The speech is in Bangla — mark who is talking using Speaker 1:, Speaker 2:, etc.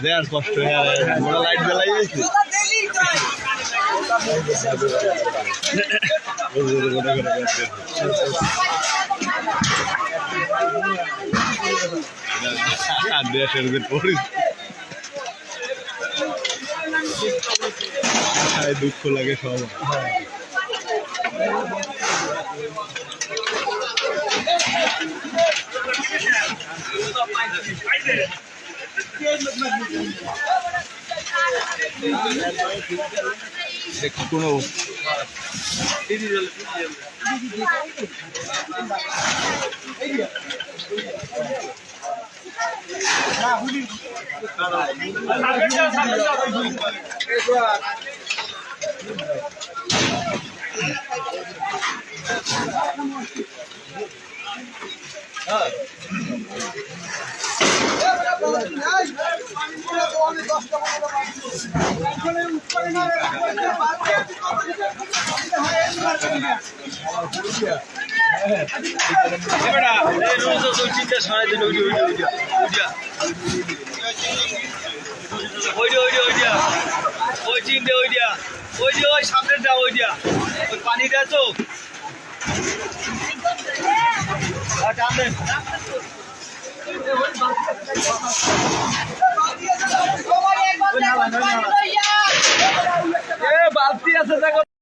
Speaker 1: দেয়ার কষ্ট মোড়া লাইট জ্বালাই যাইছে দেশের যে পরিস্থিতি দুঃখ লাগে সব কোনো সামনেটা ওই দিয়া ওই পানিটা তো বালতি আছে দেখো।